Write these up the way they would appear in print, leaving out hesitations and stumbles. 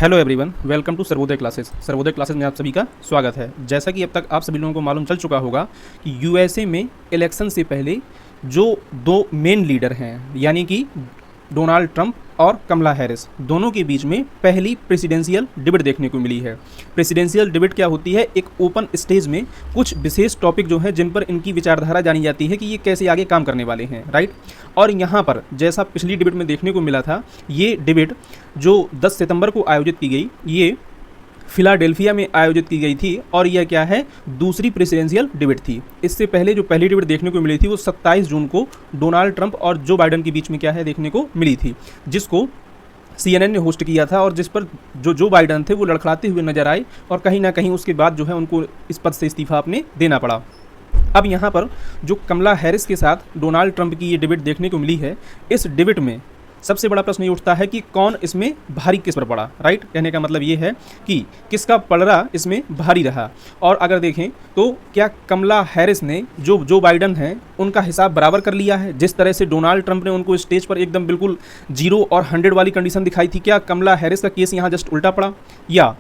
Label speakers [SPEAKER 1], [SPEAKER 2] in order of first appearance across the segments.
[SPEAKER 1] Hello everyone, welcome to Sarvodaya classes. Sarvodaya classes में आप सभी का स्वागत है। जैसा कि अब तक आप सभी लोगों को मालूम चल चुका होगा कि यूएसए में इलेक्शन से पहले जो दो मेन लीडर हैं, यानी कि डोनाल्ड ट्रंप और कमला हैरिस, दोनों के बीच में पहली प्रेसिडेंशियल डिबेट देखने को मिली है। प्रेसिडेंशियल डिबेट क्या होती है? एक ओपन स्टेज में कुछ विशेष टॉपिक जो है जिन पर इनकी विचारधारा जानी जाती है कि ये कैसे आगे काम करने वाले हैं, राइट। और यहाँ पर जैसा पिछली डिबेट में देखने को मिला था, ये डिबेट जो 10 सितंबर को आयोजित की गई, ये फिलाडेल्फिया में आयोजित की गई थी और यह क्या है, दूसरी प्रेसिडेंशियल डिबेट थी। इससे पहले जो पहली डिबेट देखने को मिली थी वो 27 जून को डोनाल्ड ट्रंप और जो बाइडन के बीच में क्या है देखने को मिली थी, जिसको CNN ने होस्ट किया था और जिस पर जो बाइडन थे वो लड़खड़ाते हुए नजर आए और कहीं ना कहीं उसके बाद जो है उनको इस पद से इस्तीफा अपने देना पड़ा। अब यहाँ पर जो कमला हैरिस के साथ डोनाल्ड ट्रंप की ये डिबेट देखने को मिली है, इस डिबेट में सबसे बड़ा प्रश्न ये उठता है कि कौन इसमें भारी किस पर पड़ा, राइट। कहने का मतलब ये है कि किसका पलड़ा इसमें भारी रहा। और अगर देखें तो क्या कमला हैरिस ने जो बाइडन हैं उनका हिसाब बराबर कर लिया है? जिस तरह से डोनाल्ड ट्रंप ने उनको स्टेज पर एकदम बिल्कुल 0 और 100 वाली कंडीशन दिखाई थी, क्या कमला हैरिस का केस यहाँ जस्ट उल्टा पड़ा? या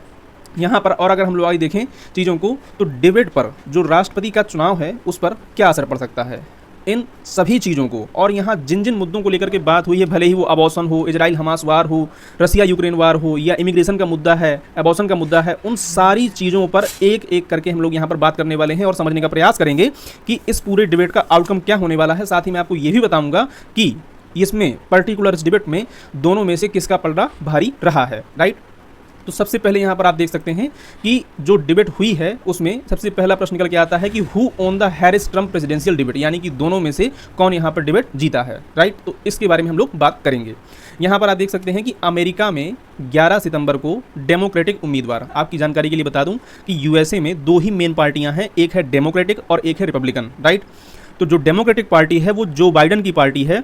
[SPEAKER 1] यहाँ पर और अगर हम लोग आगे देखें चीज़ों को तो डिबेट पर जो राष्ट्रपति का चुनाव है उस पर क्या असर पड़ सकता है? इन सभी चीज़ों को और यहाँ जिन जिन मुद्दों को लेकर के बात हुई है, भले ही वो अबॉर्शन हो, इजराइल हमास वार हो, रसिया यूक्रेन वार हो, या इमिग्रेशन का मुद्दा है, अबॉर्शन का मुद्दा है, उन सारी चीज़ों पर एक एक करके हम लोग यहाँ पर बात करने वाले हैं और समझने का प्रयास करेंगे कि इस पूरे डिबेट का आउटकम क्या होने वाला है। साथ ही मैं आपको ये भी बताऊँगा कि इसमें पर्टिकुलर इस डिबेट में दोनों में से किसका पलड़ा भारी रहा है, राइट। तो सबसे पहले यहाँ पर आप देख सकते हैं कि जो डिबेट हुई है उसमें सबसे पहला प्रश्न निकल के आता है कि who own the Harris Trump presidential debate, यानी कि दोनों में से कौन यहाँ पर डिबेट जीता है, राइट। तो इसके बारे में हम लोग बात करेंगे। यहाँ पर आप देख सकते हैं कि अमेरिका में 11 सितंबर को डेमोक्रेटिक उम्मीदवार, आपकी जानकारी के लिए बता दूं कि यूएसए में दो ही मेन पार्टियां हैं, एक है डेमोक्रेटिक और एक है रिपब्लिकन, राइट। तो जो डेमोक्रेटिक पार्टी है वो जो बाइडन की पार्टी है,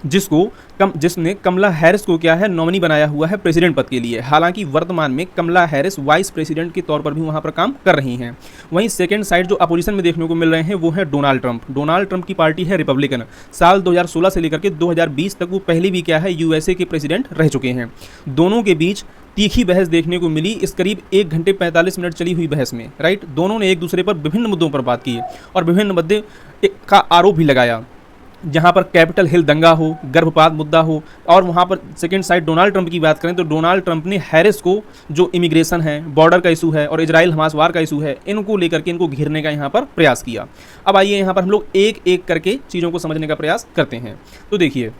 [SPEAKER 1] जिसने कमला हैरिस को क्या है नॉमिनी बनाया हुआ है प्रेसिडेंट पद के लिए। हालांकि वर्तमान में कमला हैरिस वाइस प्रेसिडेंट के तौर पर भी वहां पर काम कर रही हैं। वहीं सेकेंड साइड जो अपोजिशन में देखने को मिल रहे हैं वो है डोनाल्ड ट्रंप। डोनाल्ड ट्रंप की पार्टी है रिपब्लिकन। साल 2016 से लेकर के 2020 तक वो पहले भी क्या है यूएसए के प्रेसिडेंट रह चुके हैं। दोनों के बीच तीखी बहस देखने को मिली, इस करीब 1 घंटे 45 मिनट चली हुई बहस में, राइट। दोनों ने एक दूसरे पर विभिन्न मुद्दों पर बात की और विभिन्न मुद्दे का आरोप भी लगाया, जहाँ पर कैपिटल हिल दंगा हो, गर्भपात मुद्दा हो। और वहाँ पर सेकेंड साइड डोनाल्ड ट्रंप की बात करें तो डोनाल्ड ट्रंप ने हैरिस को जो इमिग्रेशन है, बॉर्डर का इशू है और इजराइल हमास वार का इशू है, इनको लेकर के इनको घेरने का यहाँ पर प्रयास किया। अब आइए यहाँ पर हम लोग एक एक करके चीज़ों को समझने का प्रयास करते हैं। तो देखिए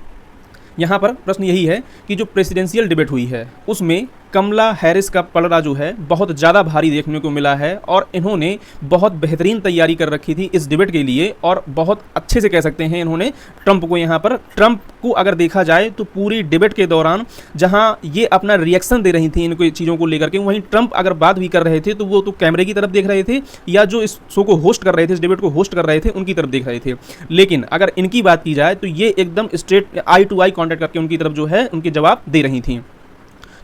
[SPEAKER 1] यहाँ पर प्रश्न यही है कि जो प्रेसिडेंशियल डिबेट हुई है उसमें कमला हैरिस का पलड़ा जो है बहुत ज़्यादा भारी देखने को मिला है और इन्होंने बहुत बेहतरीन तैयारी कर रखी थी इस डिबेट के लिए और बहुत अच्छे से कह सकते हैं इन्होंने ट्रंप को यहाँ पर, ट्रंप को अगर देखा जाए तो पूरी डिबेट के दौरान जहाँ ये अपना रिएक्शन दे रही थी इनको चीज़ों को लेकर के, वहीं ट्रंप अगर बात भी कर रहे थे तो वो तो कैमरे की तरफ देख रहे थे या जो इस शो को होस्ट कर रहे थे, इस डिबेट को होस्ट कर रहे थे, उनकी तरफ देख रहे थे। लेकिन अगर इनकी बात की जाए तो ये एकदम straight eye to eye contact करके उनकी तरफ जो है उनके जवाब दे रही थी।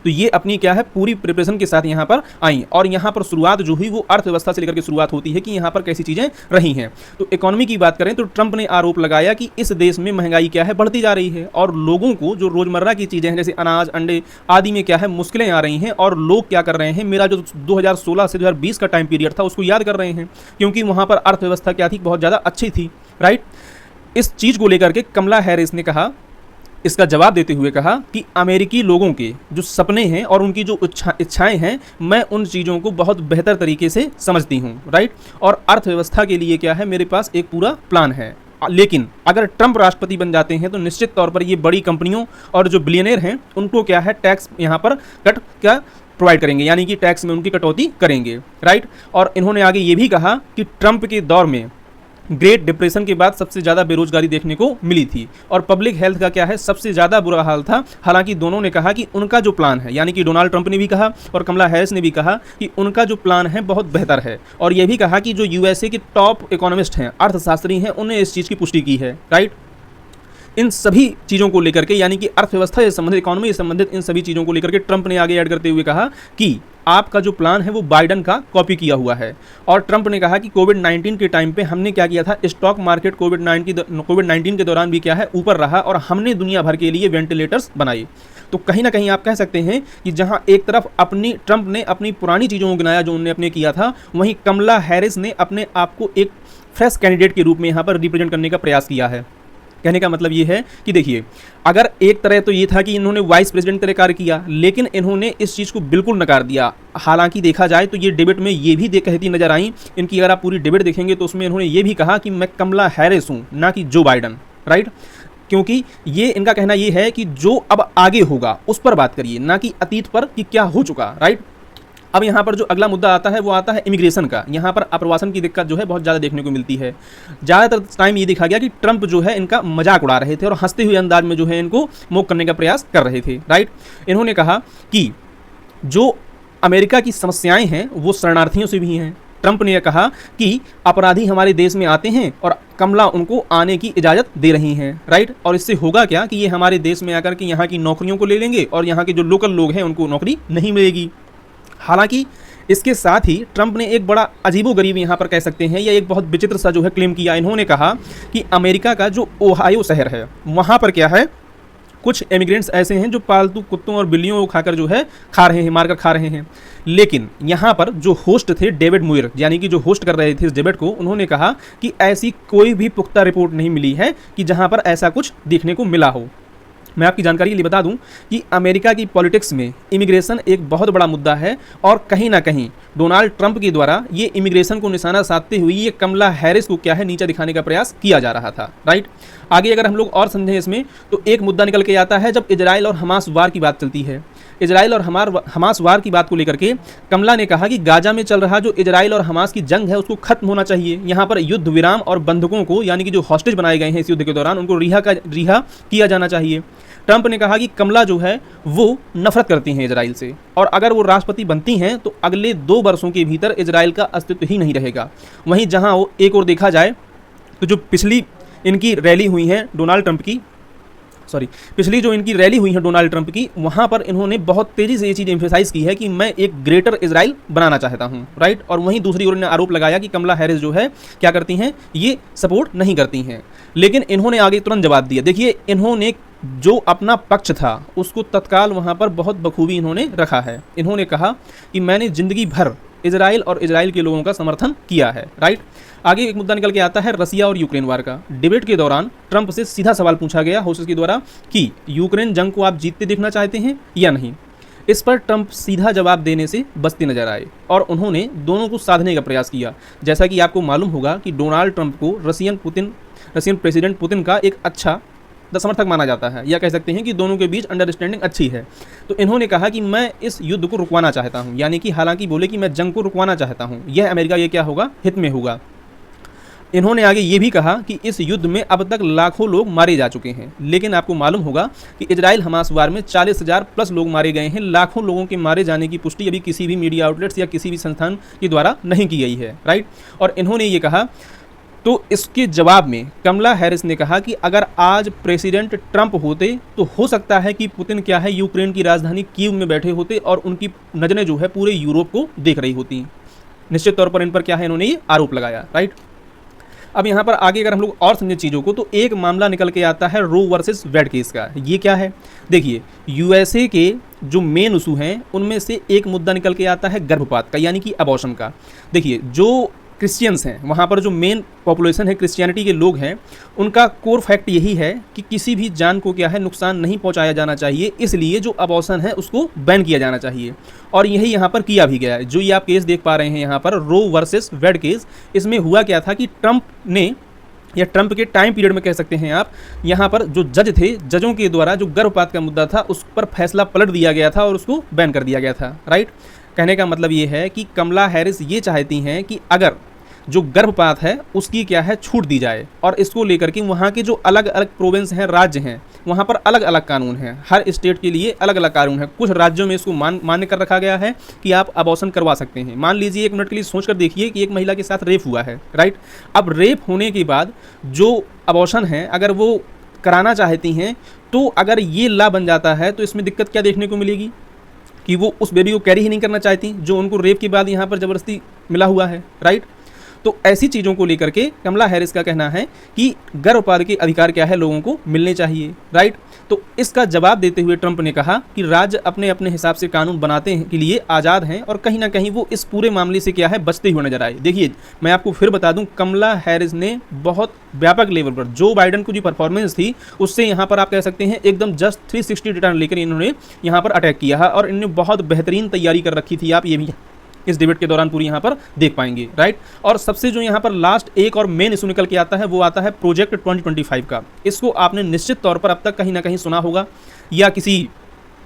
[SPEAKER 1] तो ये अपनी क्या है पूरी प्रिपरेशन के साथ यहाँ पर आई और यहाँ पर शुरुआत जो हुई वो अर्थव्यवस्था से लेकर के शुरुआत होती है कि यहाँ पर कैसी चीज़ें रही हैं। तो इकोनॉमी की बात करें तो ट्रंप ने आरोप लगाया कि इस देश में महंगाई क्या है बढ़ती जा रही है और लोगों को जो रोजमर्रा की चीज़ें हैं जैसे अनाज, अंडे आदि में क्या है मुश्किलें आ रही हैं और लोग क्या कर रहे हैं, मेरा जो 2016 से 2020 का टाइम पीरियड था उसको याद कर रहे हैं क्योंकि वहाँ पर अर्थव्यवस्था क्या थी, बहुत ज़्यादा अच्छी थी, राइट। इस चीज़ को लेकर के कमला हैरिस ने कहा, इसका जवाब देते हुए कहा कि अमेरिकी लोगों के जो सपने हैं और उनकी जो इच्छाएं हैं, मैं उन चीज़ों को बहुत बेहतर तरीके से समझती हूं, राइट। और अर्थव्यवस्था के लिए क्या है, मेरे पास एक पूरा प्लान है। लेकिन अगर ट्रंप राष्ट्रपति बन जाते हैं तो निश्चित तौर पर ये बड़ी कंपनियों और जो बिलियनर हैं उनको क्या है टैक्स यहाँ पर कट क्या प्रोवाइड करेंगे, यानी कि टैक्स में उनकी कटौती करेंगे, राइट। और इन्होंने आगे ये भी कहा कि ट्रंप के दौर में ग्रेट डिप्रेशन के बाद सबसे ज़्यादा बेरोजगारी देखने को मिली थी और पब्लिक हेल्थ का क्या है सबसे ज़्यादा बुरा हाल था। हालांकि दोनों ने कहा कि उनका जो प्लान है, यानी कि डोनाल्ड ट्रंप ने भी कहा और कमला हैरिस ने भी कहा कि उनका जो प्लान है बहुत बेहतर है और यह भी कहा कि जो यूएसए के टॉप इकोनॉमिस्ट हैं, अर्थशास्त्री हैं, उन्होंने इस चीज़ की पुष्टि की है, राइट। इन सभी चीज़ों को लेकर के, यानी कि अर्थव्यवस्था से संबंधित, इकोनॉमी से संबंधित इन सभी चीज़ों को लेकर के ट्रंप ने आगे ऐड करते हुए कहा कि आपका जो प्लान है वो बाइडन का कॉपी किया हुआ है। और ट्रंप ने कहा कि कोविड-19 के टाइम पे हमने क्या किया था, स्टॉक मार्केट कोविड-19 के दौरान भी क्या है ऊपर रहा और हमने दुनिया भर के लिए वेंटिलेटर्स बनाए। तो कहीं ना कहीं आप कह सकते हैं कि जहां एक तरफ ट्रंप ने अपनी पुरानी चीज़ों को गिनाया जो उन्होंने अपने किया था, वहीं कमला हैरिस ने अपने आप को एक फ्रेश कैंडिडेट के रूप में यहाँ पर रिप्रेजेंट करने का प्रयास किया है। कहने का मतलब ये है कि देखिए, अगर एक तरह तो ये था कि इन्होंने वाइस प्रेसिडेंट तरह कार्य किया, लेकिन इन्होंने इस चीज़ को बिल्कुल नकार दिया। हालांकि देखा जाए तो ये डिबेट में ये भी कहती नजर आई इनकी, अगर आप पूरी डिबेट देखेंगे तो उसमें इन्होंने ये भी कहा कि मैं कमला हैरिस हूँ, ना कि जो बाइडन, राइट। क्योंकि ये इनका कहना ये है कि जो अब आगे होगा उस पर बात करिए, ना कि अतीत पर कि क्या हो चुका, राइट। अब यहाँ पर जो अगला मुद्दा आता है वो आता है इमिग्रेशन का। यहाँ पर अप्रवासन की दिक्कत जो है बहुत ज़्यादा देखने को मिलती है। ज़्यादातर टाइम ये देखा गया कि ट्रंप जो है इनका मजाक उड़ा रहे थे और हंसते हुए अंदाज में जो है इनको मोक करने का प्रयास कर रहे थे, राइट। इन्होंने कहा कि जो अमेरिका की समस्याएं हैं वो शरणार्थियों से भी हैं। ट्रंप ने यह कहा कि अपराधी हमारे देश में आते हैं और कमला उनको आने की इजाज़त दे रही हैं, राइट। और इससे होगा क्या कि ये हमारे देश में आकर के यहाँ की नौकरियों को ले लेंगे और यहाँ के जो लोकल लोग हैं उनको नौकरी नहीं मिलेगी। हालांकि इसके साथ ही ट्रंप ने एक बड़ा अजीबोगरीब यहाँ पर कह सकते हैं या एक बहुत विचित्र सा जो है क्लेम किया। इन्होंने कहा कि अमेरिका का जो ओहायो शहर है वहाँ पर क्या है, कुछ इमिग्रेंट्स ऐसे हैं जो पालतू कुत्तों और बिल्लियों को खाकर जो है खा रहे हैं, मारकर खा रहे हैं। लेकिन यहाँ पर जो होस्ट थे डेविड मुइर, यानी कि जो होस्ट कर रहे थे इस डिबेट को, उन्होंने कहा कि ऐसी कोई भी पुख्ता रिपोर्ट नहीं मिली है कि जहाँ पर ऐसा कुछ देखने को मिला हो। मैं आपकी जानकारी के लिए बता दूं कि अमेरिका की पॉलिटिक्स में इमिग्रेशन एक बहुत बड़ा मुद्दा है और कहीं ना कहीं डोनाल्ड ट्रंप के द्वारा ये इमिग्रेशन को निशाना साधते हुए ये कमला हैरिस को क्या है नीचा दिखाने का प्रयास किया जा रहा था, राइट। आगे अगर हम लोग और समझें इसमें तो एक मुद्दा निकल के आता है जब इजराइल और हमास वार की बात चलती है। इजराइल और हमास वार की बात को लेकर के कमला ने कहा कि गाजा में चल रहा जो इजराइल और हमास की जंग है उसको खत्म होना चाहिए। यहाँ पर युद्ध विराम और बंधकों को, यानी कि जो हॉस्टेज बनाए गए हैं इस युद्ध के दौरान, उनको रिहा किया जाना चाहिए। ट्रंप ने कहा कि कमला जो है वो नफरत करती हैं इजराइल से और अगर वो राष्ट्रपति बनती हैं तो अगले 2 वर्षों के भीतर इजराइल का अस्तित्व ही नहीं रहेगा। वहीं जहां वो एक और देखा जाए तो जो पिछली इनकी रैली हुई है डोनाल्ड ट्रंप की, पिछली जो इनकी रैली हुई है डोनाल्ड ट्रंप की, वहां पर इन्होंने बहुत तेजी से ये चीज़ एम्फेसाइज की है कि मैं एक ग्रेटर इजराइल बनाना चाहता हूं, राइट। और वहीं दूसरी ओर इन्होंने आरोप लगाया कि कमला हैरिस जो है क्या करती हैं, ये सपोर्ट नहीं करती हैं। लेकिन इन्होंने आगे तुरंत जवाब दिया। देखिए, इन्होंने जो अपना पक्ष था उसको तत्काल वहां पर बहुत बखूबी इन्होंने रखा है। इन्होंने कहा कि मैंने जिंदगी भर इजराइल और इजराइल के लोगों का समर्थन किया है, राइट। आगे एक मुद्दा निकल के आता है रसिया और यूक्रेन वार का। डिबेट के दौरान ट्रंप से सीधा सवाल पूछा गया होस्ट के द्वारा कि यूक्रेन जंग को आप जीतते देखना चाहते हैं या नहीं। इस पर ट्रंप सीधा जवाब देने से बचते नजर आए और उन्होंने दोनों को साधने का प्रयास किया। जैसा कि आपको मालूम होगा कि डोनाल्ड ट्रंप को रशियन प्रेसिडेंट पुतिन का एक अच्छा समर्थक माना जाता है, या कह सकते हैं कि दोनों के बीच अंडरस्टैंडिंग अच्छी है। तो इन्होंने कहा कि मैं इस युद्ध को रुकवाना चाहता हूं, यानी कि हालांकि बोले कि मैं जंग को रुकवाना चाहता हूं, यह अमेरिका ये क्या होगा, हित में होगा। इन्होंने आगे ये भी कहा कि इस युद्ध में अब तक लाखों लोग मारे जा चुके हैं, लेकिन आपको मालूम होगा कि इजराइल हमास वार में 40,000 प्लस लोग मारे गए हैं। लाखों लोगों के मारे जाने की पुष्टि अभी किसी भी मीडिया आउटलेट्स या किसी भी संस्थान के द्वारा नहीं की गई है, राइट। और इन्होंने ये कहा, तो इसके जवाब में कमला हैरिस ने कहा कि अगर आज प्रेसिडेंट ट्रंप होते तो हो सकता है कि पुतिन क्या है यूक्रेन की राजधानी कीव में बैठे होते और उनकी नज़रें जो है पूरे यूरोप को देख रही होती। निश्चित तौर पर इन पर क्या है, इन्होंने ये आरोप लगाया, राइट। अब यहाँ पर आगे अगर हम लोग और समझे चीज़ों को तो एक मामला निकल के आता है रो वर्सेस वेड केस का। ये क्या है, देखिए, यूएसए के जो मेन इशू हैं उनमें से एक मुद्दा निकल के आता है गर्भपात का, यानी कि अबॉर्शन का। देखिए, जो क्रिश्चियंस हैं वहाँ पर, जो मेन पॉपुलेशन है क्रिश्चियनिटी के लोग हैं, उनका कोर फैक्ट यही है कि किसी भी जान को क्या है नुकसान नहीं पहुँचाया जाना चाहिए, इसलिए जो अबॉर्शन है उसको बैन किया जाना चाहिए। और यही यहाँ पर किया भी गया है। जो ये आप केस देख पा रहे हैं यहाँ पर रो वर्सेस वेड केस, इसमें हुआ क्या था कि ट्रंप ने, या ट्रंप के टाइम पीरियड में कह सकते हैं आप, यहाँ पर जो जज थे, जजों के द्वारा जो गर्भपात का मुद्दा था उस पर फैसला पलट दिया गया था और उसको बैन कर दिया गया था, राइट। कहने का मतलब ये है कि कमला हैरिस ये चाहती हैं कि अगर जो गर्भपात है उसकी क्या है छूट दी जाए, और इसको लेकर के वहाँ के जो अलग अलग प्रोविंस हैं, राज्य हैं, वहाँ पर अलग अलग कानून हैं। हर स्टेट के लिए अलग अलग कानून है। कुछ राज्यों में इसको मान्य कर रखा गया है कि आप अबॉर्शन करवा सकते हैं। मान लीजिए, एक मिनट के लिए सोच कर देखिए कि एक महिला के साथ रेप हुआ है, राइट। अब रेप होने के बाद जो अबॉर्शन है, अगर वो कराना चाहती हैं, तो अगर ये ला बन जाता है तो इसमें दिक्कत क्या देखने को मिलेगी कि वो उस बेबी को कैरी ही नहीं करना चाहती जो उनको रेप के बाद यहाँ पर ज़बरदस्ती मिला हुआ है, राइट। तो ऐसी चीज़ों को लेकर के कमला हैरिस का कहना है कि गर्भपात के अधिकार क्या है लोगों को मिलने चाहिए, राइट। तो इसका जवाब देते हुए ट्रंप ने कहा कि राज्य अपने अपने हिसाब से कानून बनाते हैं के लिए आज़ाद हैं और कहीं ना कहीं वो इस पूरे मामले से क्या है बचते हुए नजर आए। देखिए मैं आपको फिर बता दूं, कमला हैरिस ने बहुत व्यापक लेवल पर जो बाइडन को जो परफॉर्मेंस थी उससे यहाँ पर आप कह सकते हैं एकदम जस्ट 360 रिटर्न लेकर इन्होंने यहाँ पर अटैक किया है और इन्होंने बहुत बेहतरीन तैयारी कर रखी थी। आप ये भी इस डिबेट के दौरान पूरी यहाँ पर देख पाएंगे, राइट। और सबसे जो यहाँ पर लास्ट एक और मेन इशू निकल के आता है वो आता है प्रोजेक्ट 2025 का। इसको आपने निश्चित तौर पर अब तक कहीं ना कहीं सुना होगा या किसी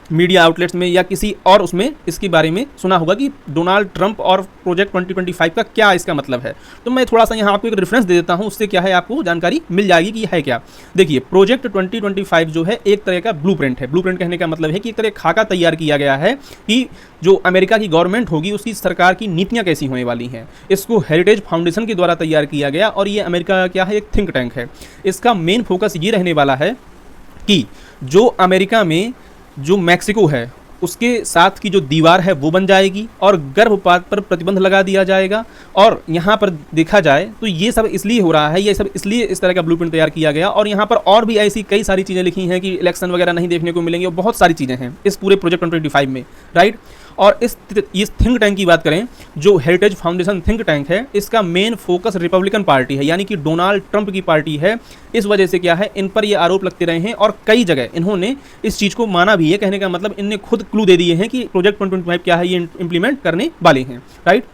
[SPEAKER 1] मीडिया आउटलेट्स में या किसी और उसमें इसके बारे में सुना होगा कि डोनाल्ड ट्रंप और प्रोजेक्ट 2025 का क्या इसका मतलब है। तो मैं थोड़ा सा यहाँ आपको एक रेफरेंस दे देता हूँ, उससे क्या है आपको जानकारी मिल जाएगी कि है क्या। देखिए प्रोजेक्ट 2025 जो है एक तरह का ब्लूप्रिंट है। ब्लूप्रिंट कहने का मतलब है कि एक तरह खाका तैयार किया गया है कि जो अमेरिका की गवर्नमेंट होगी उसकी सरकार की नीतियाँ कैसी होने वाली हैं। इसको हेरिटेज फाउंडेशन के द्वारा तैयार किया गया और ये अमेरिका का क्या है एक थिंक टैंक है। इसका मेन फोकस ये रहने वाला है कि जो अमेरिका में जो मैक्सिको है उसके साथ की जो दीवार है वो बन जाएगी और गर्भपात पर प्रतिबंध लगा दिया जाएगा। और यहाँ पर देखा जाए तो ये सब इसलिए हो रहा है, ये सब इसलिए इस तरह का ब्लूप्रिंट तैयार किया गया। और यहाँ पर और भी ऐसी कई सारी चीज़ें लिखी हैं कि इलेक्शन वगैरह नहीं देखने को मिलेंगे और बहुत सारी चीज़ें हैं इस पूरे प्रोजेक्ट 2025 में, राइट। और इस थिंक टैंक की बात करें, जो हेरिटेज फाउंडेशन थिंक टैंक है, इसका मेन फोकस रिपब्लिकन पार्टी है, यानी कि डोनाल्ड ट्रंप की पार्टी है। इस वजह से क्या है इन पर ये आरोप लगते रहे हैं और कई जगह इन्होंने इस चीज़ को माना भी है। कहने का मतलब इनने खुद क्लू दे दिए हैं कि प्रोजेक्ट 2025 क्या है ये इंप्लीमेंट करने वाले हैं, राइट।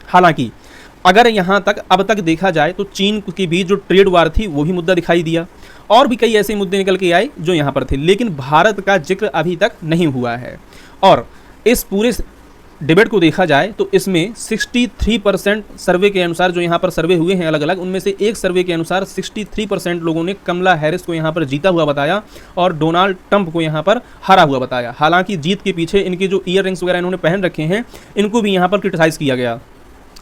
[SPEAKER 1] हालांकि अगर यहाँ तक अब तक देखा जाए तो चीन के बीच जो ट्रेड वार थी वो भी मुद्दा दिखाई दिया और भी कई ऐसे मुद्दे निकल के आए जो यहाँ पर थे, लेकिन भारत का जिक्र अभी तक नहीं हुआ है। और इस पूरे डिबेट को देखा जाए तो इसमें 63% सर्वे के अनुसार, जो यहाँ पर सर्वे हुए हैं अलग अलग, उनमें से एक सर्वे के अनुसार 63% लोगों ने कमला हैरिस को यहाँ पर जीता हुआ बताया और डोनाल्ड ट्रंप को यहाँ पर हारा हुआ बताया। हालांकि जीत के पीछे इनके जो ईयर रिंग्स वगैरह इन्होंने पहन रखे हैं इनको भी यहाँ पर क्रिटिसाइज़ किया गया।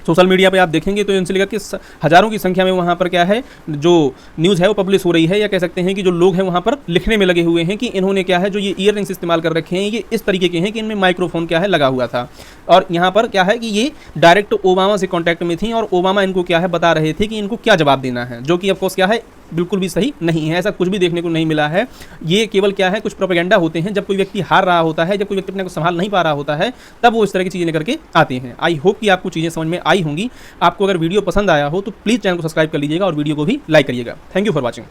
[SPEAKER 1] सोशल मीडिया पे आप देखेंगे तो इनसे लेकर के हज़ारों की संख्या में वहाँ पर क्या है जो न्यूज़ है वो पब्लिश हो रही है, या कह सकते हैं कि जो लोग हैं वहाँ पर लिखने में लगे हुए हैं कि इन्होंने क्या है जो ये ईयर रिंग्स इस्तेमाल कर रखे हैं ये इस तरीके के हैं कि इनमें माइक्रोफोन क्या है लगा हुआ था। और यहाँ पर क्या है कि ये डायरेक्ट ओबामा से कॉन्टैक्ट में थी और ओबामा इनको क्या है बता रहे थे कि इनको क्या जवाब देना है, जो कि ऑफकोर्स क्या है बिल्कुल भी सही नहीं है। ऐसा कुछ भी देखने को नहीं मिला है। ये केवल क्या है कुछ प्रोपेगेंडा होते हैं। जब कोई व्यक्ति हार रहा होता है, जब कोई व्यक्ति अपने को संभाल नहीं पा रहा होता है, तब वो इस तरह की चीज़ें लेकर के आते हैं। आई होप कि आपको चीज़ें समझ में आई होंगी। आपको अगर वीडियो पसंद आया हो तो प्लीज़ चैनल को सब्सक्राइब कर लीजिएगा और वीडियो को भी लाइक करिएगा। Thank you for watching.